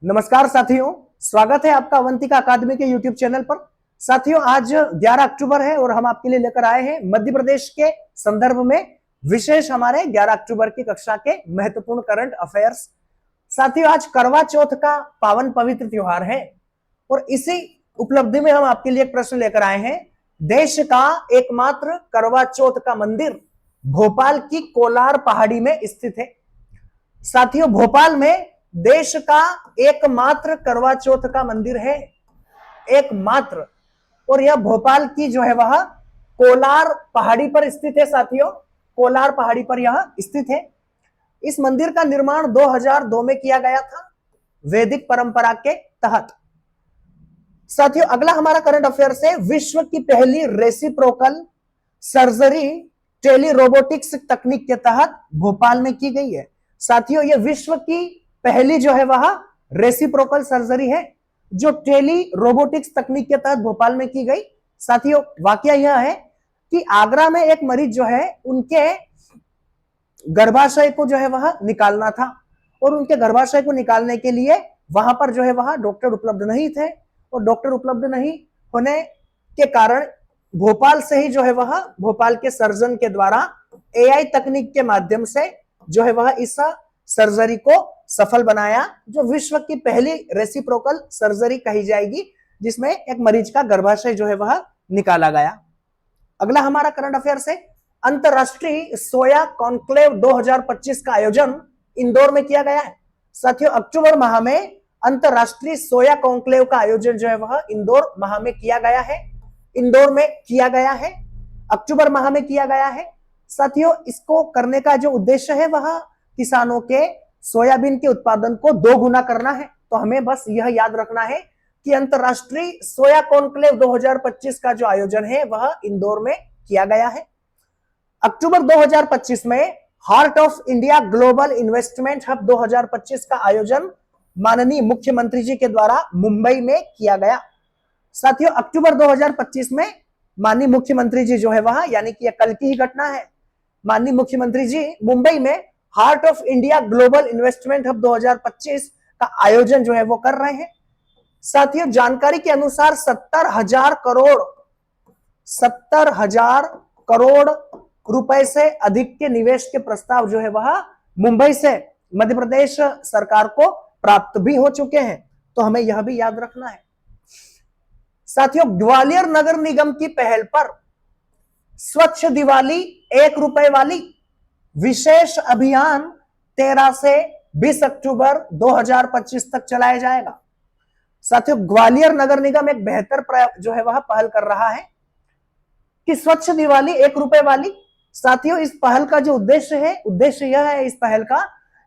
नमस्कार साथियों, स्वागत है आपका अवंतिका अकादमी के YouTube चैनल पर। साथियों, आज 11 अक्टूबर है और हम आपके लिए लेकर आए हैं मध्य प्रदेश के संदर्भ में विशेष हमारे 11 अक्टूबर की कक्षा के महत्वपूर्ण करंट अफेयर्स। साथियों, आज करवा चौथ का पावन पवित्र त्योहार है और इसी उपलब्धि में हम आपके लिए एक प्रश्न लेकर आए हैं। देश का एकमात्र करवा चौथ का मंदिर भोपाल की कोलार पहाड़ी में स्थित है। साथियों, भोपाल में देश का एकमात्र करवा चौथ का मंदिर है, एकमात्र, और यह भोपाल की जो है वह कोलार पहाड़ी पर स्थित है। साथियों, कोलार पहाड़ी पर यह स्थित है। इस मंदिर का निर्माण 2002 में किया गया था वैदिक परंपरा के तहत। साथियों, अगला हमारा करंट अफेयर है। विश्व की पहली रेसिप्रोकल सर्जरी टेली रोबोटिक्स तकनीक के तहत भोपाल में की गई है। साथियों, यह विश्व की पहली जो है वह रेसिप्रोकल सर्जरी है जो टेली रोबोटिक्स तकनीक के तहत भोपाल में की गई। साथियों, वाकया यह है कि आगरा में एक मरीज जो है उनके गर्भाशय को जो है वह निकालना था और उनके गर्भाशय को निकालने के लिए वहां पर जो है वह डॉक्टर उपलब्ध नहीं थे और डॉक्टर उपलब्ध नहीं होने के कारण भोपाल से ही जो है वह भोपाल के सर्जन के द्वारा एआई तकनीक के माध्यम से जो है वह इस सर्जरी को सफल बनाया, जो विश्व की पहली रेसिप्रोकल सर्जरी कही जाएगी जिसमें एक मरीज का गर्भाशय जो है वह निकाला गया। अगला हमारा करंट अफेयर से अंतरराष्ट्रीय सोया कॉन्क्लेव 2025 का आयोजन इंदौर में किया गया है। साथियों, अक्टूबर माह में अंतरराष्ट्रीय सोया कॉन्क्लेव का आयोजन जो है वह इंदौर माह में किया गया है। इंदौर में किया गया है, अक्टूबर माह में किया गया है। साथियों, इसको करने का जो उद्देश्य है वह किसानों के सोयाबीन के उत्पादन को 2 गुना करना है। तो हमें बस यह याद रखना है कि अंतरराष्ट्रीय सोया कॉन्क्लेव 2025 का जो आयोजन है वह इंदौर में किया गया है। अक्टूबर 2025 में heart of India global investment hub 2025 का आयोजन माननीय मुख्यमंत्री जी के द्वारा मुंबई में किया गया। साथियों, अक्टूबर 2025 में माननीय मुख्यमंत्री जी जो है वह, यानी कि यह कल की ही घटना है, माननीय मुख्यमंत्री जी मुंबई में heart of India global investment hub 2025 का आयोजन जो है वो कर रहे हैं। साथियों, जानकारी के अनुसार 70,000 करोड़ रुपए से अधिक के निवेश के प्रस्ताव जो है वह मुंबई से मध्य प्रदेश सरकार को प्राप्त भी हो चुके हैं। तो हमें यह भी याद रखना है। साथियों, ग्वालियर नगर निगम की पहल पर स्वच्छ दिवाली 1 रुपए वाली विशेष अभियान 13 से 20 अक्टूबर 2025 तक चलाया जाएगा। साथियों, ग्वालियर नगर निगम एक बेहतर जो है वह पहल कर रहा है कि स्वच्छ दिवाली 1 रुपए वाली। साथियों, इस पहल का जो उद्देश्य यह है इस पहल का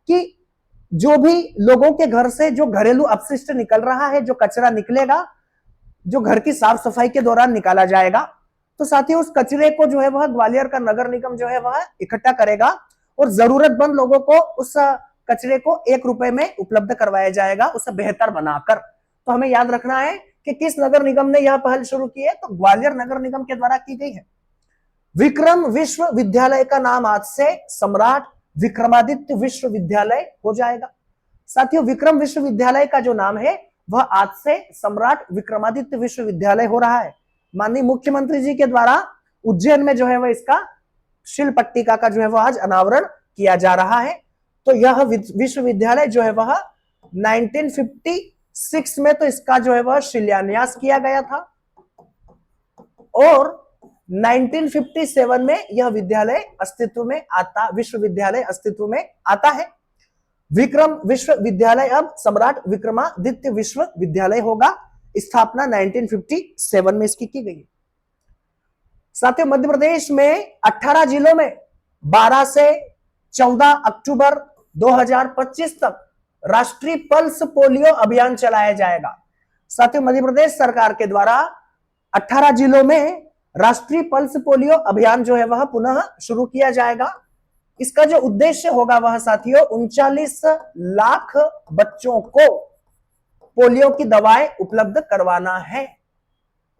कि जो भी लोगों के घर से जो घरेलू अपशिष्ट निकल रहा है, जो कचरा निकलेगा, जो घर की साफ सफाई के दौरान निकाला जाएगा, तो साथियों उस कचरे को जो है वह ग्वालियर का नगर निगम जो है वह इकट्ठा करेगा और जरूरतमंद लोगों को उस कचरे को 1 रुपए में उपलब्ध करवाया जाएगा, उसे बेहतर बनाकर। तो हमें याद रखना है कि किस नगर निगम ने यह पहल शुरू की है, तो ग्वालियर नगर निगम के द्वारा की गई है। विक्रम विश्वविद्यालय का नाम आज से सम्राट विक्रमादित्य विश्वविद्यालय हो जाएगा। साथियों, विक्रम विश्वविद्यालय का जो नाम है वह आज से सम्राट विक्रमादित्य विश्वविद्यालय हो रहा है। माननीय मुख्यमंत्री जी के द्वारा उज्जैन में जो है वह इसका शिल पट्टिका का जो है वह आज अनावरण किया जा रहा है। तो यह विश्वविद्यालय जो है वह 1956 में तो इसका जो है वह शिलान्यास किया गया था और 1957 में यह विद्यालय अस्तित्व में आता, विश्वविद्यालय अस्तित्व में आता है। विक्रम विश्वविद्यालय अब सम्राट विक्रमादित्य विश्वविद्यालय होगा। स्थापना 1957 में इसकी की गई। साथियों, मध्य प्रदेश में 18 जिलों में 12 से 14 अक्टूबर 2025 तक राष्ट्रीय पल्स पोलियो अभियान चलाया जाएगा। साथियों, मध्य प्रदेश सरकार के द्वारा 18 जिलों में राष्ट्रीय पल्स पोलियो अभियान जो है वह पुनः शुरू किया जाएगा। इसका जो उद्देश्य होगा वह साथियों 39 लाख बच्चों को पोलियो की दवाएं उपलब्ध करवाना है।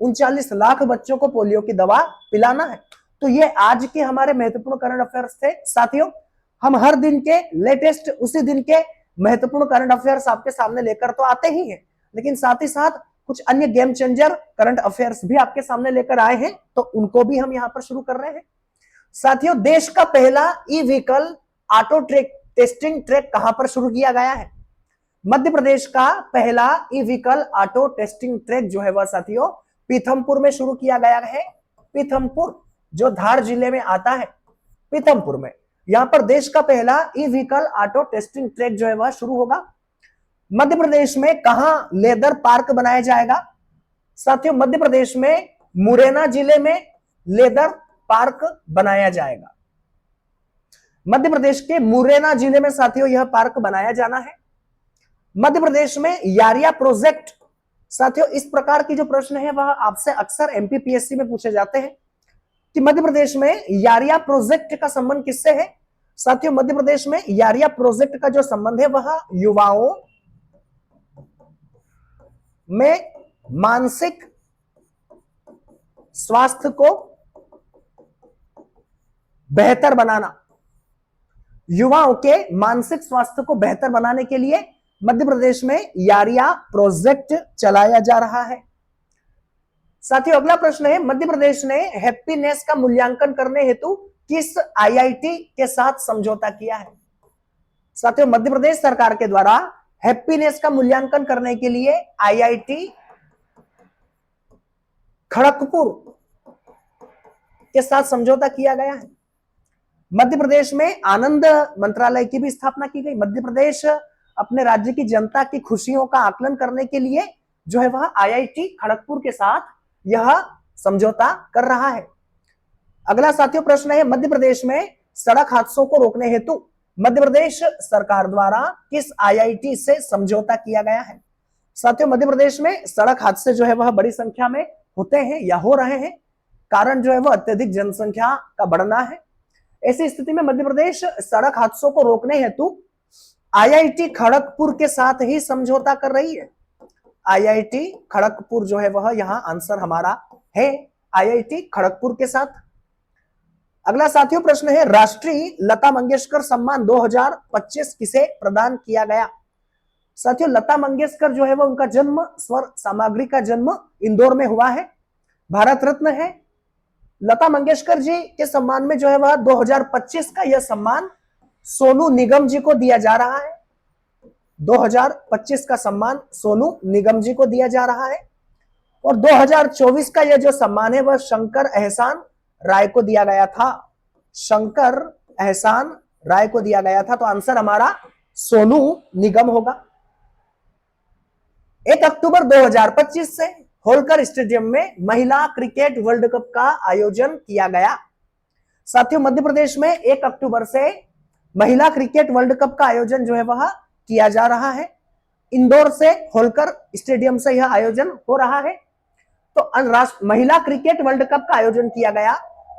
39 लाख बच्चों को पोलियो की दवा पिलाना है। तो ये आज के हमारे महत्वपूर्ण करंट अफेयर्स थे। साथियों, हम हर दिन के लेटेस्ट, उसी दिन के महत्वपूर्ण करंट अफेयर्स आपके सामने लेकर तो आते ही हैं, लेकिन साथ ही साथ कुछ अन्य गेम चेंजर करंट अफेयर्स भी आपके सामने लेकर आए हैं, तो उनको भी हम यहां पर शुरू कर रहे हैं। साथियों, देश का पहला e vehicle auto track testing track कहां पर शुरू किया गया है? मध्य प्रदेश का पहला e vehicle auto testing track जो है वह साथियों पीथमपुर में शुरू किया गया है। पीथमपुर जो धार जिले में आता है, पीथमपुर में, यहां पर देश का पहला e vehicle auto testing track जो है वह शुरू होगा। मध्य प्रदेश में कहां लेदर पार्क बनाया जाएगा? साथियों, मध्य प्रदेश में मुरैना जिले में लेदर पार्क बनाया जाएगा। मध्य प्रदेश के मुरैना जिले में साथियों यह पार्क बनाया जाना है। मध्य प्रदेश में यारिया प्रोजेक्ट, साथियों इस प्रकार की जो प्रश्न है वह आपसे अक्सर एमपीपीएससी में पूछे जाते हैं कि मध्य प्रदेश में यारिया प्रोजेक्ट का संबंध किससे है? साथियों, मध्य प्रदेश में यारिया प्रोजेक्ट का जो संबंध है वह युवाओं में मानसिक स्वास्थ्य को बेहतर बनाना, युवाओं के मानसिक स्वास्थ्य को बेहतर बनाने के लिए मध्य प्रदेश में यारिया प्रोजेक्ट चलाया जा रहा है। साथियों, अगला प्रश्न है, मध्य प्रदेश ने हैप्पीनेस का मूल्यांकन करने हेतु किस आईआईटी के साथ समझौता किया है? साथियों, मध्य प्रदेश सरकार के द्वारा हैप्पीनेस का मूल्यांकन करने के लिए आईआईटी खड़गपुर के साथ समझौता किया गया है। मध्य प्रदेश में आनंद मंत्रालय की भी स्थापना की गई। मध्य प्रदेश अपने राज्य की जनता की खुशियों का आकलन करने के लिए जो है वह आईआईटी खड़गपुर के साथ यह समझौता कर रहा है। अगला साथियों प्रश्न है, मध्य प्रदेश में सड़क हादसों को रोकने हेतु मध्य प्रदेश सरकार द्वारा किस आईआईटी से समझौता किया गया है? साथियों, मध्य प्रदेश में सड़क हादसे जो है वह बड़ी संख्या में होते हैं या हो रहे हैं। कारण जो है वह अत्यधिक जनसंख्या का बढ़ना है। ऐसी स्थिति में मध्य प्रदेश सड़क हादसों को रोकने हेतु आईआईटी खड़गपुर के साथ ही समझौता कर रही है। आईआईटी खड़गपुर जो है वह यहां आंसर हमारा है, आईआईटी खड़गपुर के साथ। अगला साथियों प्रश्न है, राष्ट्रीय लता मंगेशकर सम्मान 2025 किसे प्रदान किया गया? साथियों, लता मंगेशकर जो है वह उनका जन्म, स्वर सामग्री का जन्म इंदौर में हुआ है, भारत रत्न है। लता मंगेशकर जी के सम्मान में जो है वह 2025 का यह सम्मान सोनू निगम जी को दिया जा रहा है। 2025 का सम्मान सोनू निगम जी को दिया जा रहा है और 2024 का यह जो सम्मान है वह शंकर एहसान राय को दिया गया था। शंकर एहसान राय को दिया गया था, तो आंसर हमारा सोनू निगम होगा। 1 अक्टूबर 2025 से होलकर स्टेडियम में महिला क्रिकेट वर्ल्ड कप का आयोजन किया गया। साथियों, मध्य प्रदेश में 1 अक्टूबर से महिला क्रिकेट वर्ल्ड कप का आयोजन जो है वह किया जा रहा है। इंदौर से होलकर स्टेडियम से यह आयोजन हो रहा है। तो महिला क्रिकेट वर्ल्ड कप का आयोजन किया गया।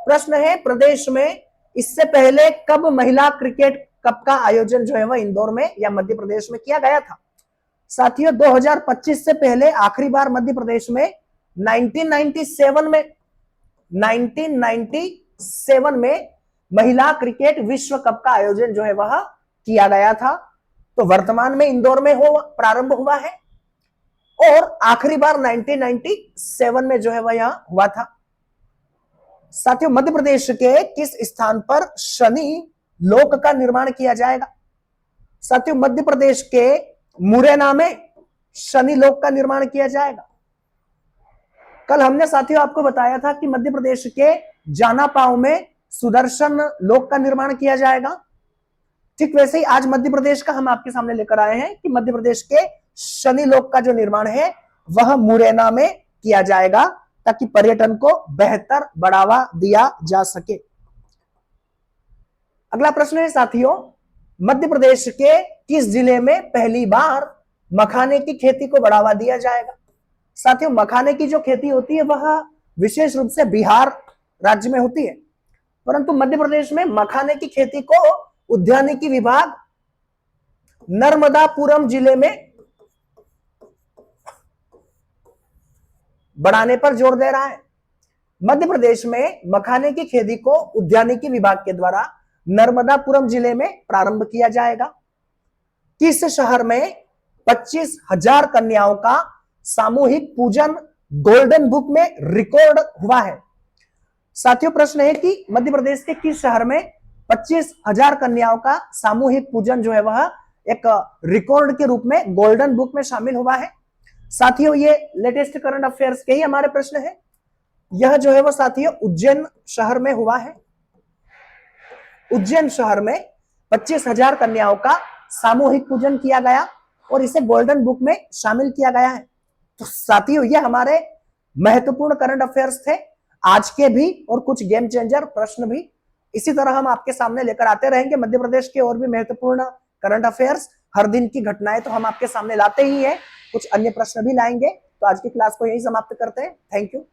प्रश्न है, प्रदेश में इससे पहले कब महिला क्रिकेट कप का आयोजन जो है वह इंदौर में या मध्य प्रदेश में किया गया था? साथियों, 2025 से पहले आखिरी बार मध्य प्रदेश में 1997 में महिला क्रिकेट विश्व कप का आयोजन जो है वह किया गया था। तो वर्तमान में इंदौर में प्रारंभ हुआ है और आखिरी बार 1997 में जो है वह यहां हुआ था। साथियों, मध्य प्रदेश के किस स्थान पर शनि लोक का निर्माण किया जाएगा? साथियों, मध्य प्रदेश के मुरैना में शनि लोक का निर्माण किया जाएगा। कल हमने साथियों आपको बताया था कि मध्य प्रदेश के जानापाव में सुदर्शन लोक का निर्माण किया जाएगा। ठीक वैसे ही आज मध्य प्रदेश का हम आपके सामने लेकर आए हैं कि मध्य प्रदेश के शनि लोक का जो निर्माण है वह मुरैना में किया जाएगा ताकि पर्यटन को बेहतर बढ़ावा दिया जा सके। अगला प्रश्न है साथियों, मध्य प्रदेश के किस जिले में पहली बार मखाने की खेती को बढ़ावा दिया जाएगा? साथियों, मखाने की जो खेती होती है वह विशेष रूप से बिहार राज्य में होती है, परंतु मध्य प्रदेश में मखाने की खेती को उद्यानिकी विभाग नर्मदापुरम जिले में बढ़ाने पर जोर दे रहा है। मध्य प्रदेश में मखाने की खेती को उद्यानिकी विभाग के द्वारा नर्मदापुरम जिले में प्रारंभ किया जाएगा। किस शहर में 25,000 कन्याओं का सामूहिक पूजन गोल्डन बुक में रिकॉर्ड हुआ है? साथियों, प्रश्न है कि मध्य प्रदेश के किस शहर में 25,000 कन्याओं का सामूहिक पूजन जो है वह एक रिकॉर्ड के रूप में गोल्डन बुक में शामिल हुआ है? साथियों, ये लेटेस्ट करंट अफेयर्स के ही हमारे प्रश्न है। यह जो है वो साथियों उज्जैन शहर में हुआ है। उज्जैन शहर में 25,000 कन्याओं का सामूहिक पूजन किया गया और इसे गोल्डन बुक में शामिल किया गया है। तो साथियों, ये हमारे महत्वपूर्ण करंट अफेयर्स थे आज के भी, और कुछ गेम चेंजर प्रश्न भी इसी तरह हम आपके सामने लेकर आते रहेंगे। मध्य प्रदेश के और भी महत्वपूर्ण करंट अफेयर्स, हर दिन की घटनाएं तो हम आपके सामने लाते ही हैं, कुछ अन्य प्रश्न भी लाएंगे। तो आज की क्लास को यही समाप्त करते हैं। Thank you.